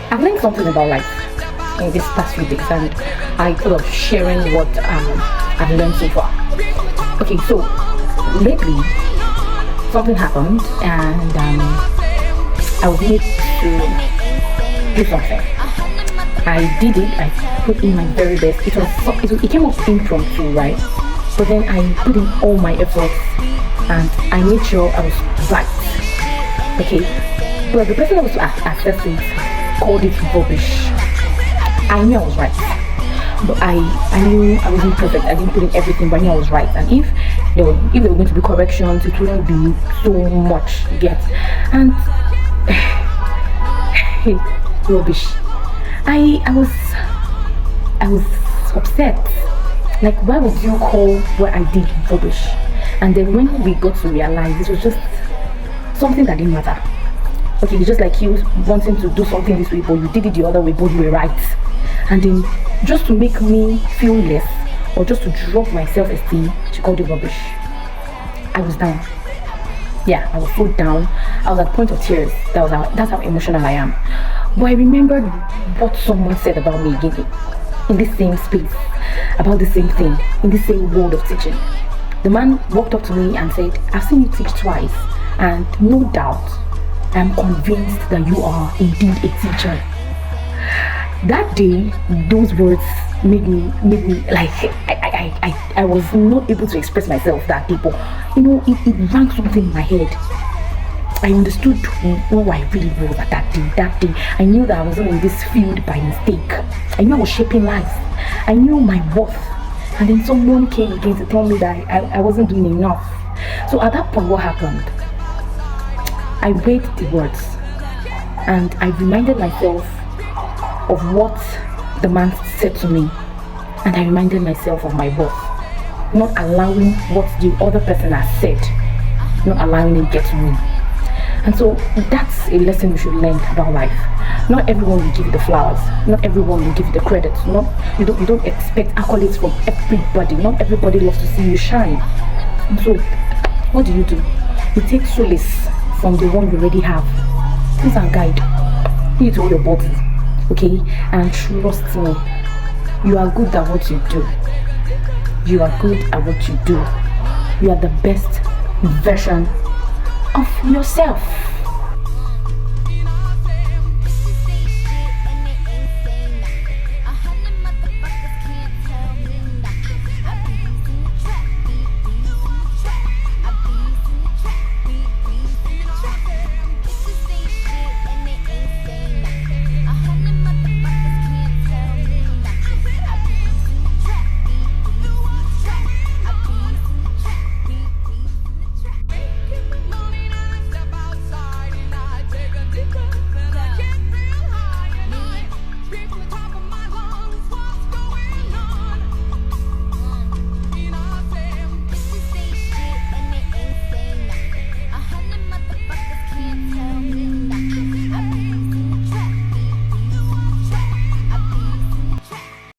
I've learned something about life in this past few days, and I thought of sharing what I've learned so far. Okay, so lately something happened, and I was made to do something. I did it. I put in my very best. It came up impromptu, right? But then I put in all my efforts, and I made sure I was right. Okay, but the person that was to assess it called it rubbish. I knew I was right, but I knew I wasn't perfect. I didn't put in everything, but I knew I was right. And if there were going to be corrections, it wouldn't be so much yet. And rubbish. I was upset. Like, why would you call what I did rubbish? And then when we got to realize this was just something that didn't matter. Okay, it's just like you wanting to do something this way, but you did it the other way, but you were right. And then just to make me feel less, or just to drop my self-esteem, she called it rubbish. I was down. Yeah, I was so down. I was at the point of tears. That's how emotional I am. But I remembered what someone said about me again in this same space, about the same thing, in the same world of teaching. The man walked up to me and said, I've seen you teach twice, and no doubt, I'm convinced that you are indeed a teacher. That day, those words made me like I was not able to express myself that day, but it rang something in my head. I understood who I really was at that day. That day, I knew that I wasn't in this field by mistake. I knew I was shaping lives. I knew my worth. And then someone came again to tell me that I wasn't doing enough. So at that point, what happened? I weighed the words, and I reminded myself of what the man said to me, and I reminded myself of my worth. Not allowing what the other person has said, not allowing it get to me. And so that's a lesson we should learn about life. Not everyone will give you the flowers. Not everyone will give you the credit. You don't expect accolades from everybody. Not everybody loves to see you shine. And so, what do? You take solace from the one you already have. Please and guide. You to your body, okay? And trust me, you are good at what you do. You are good at what you do. You are the best version of yourself.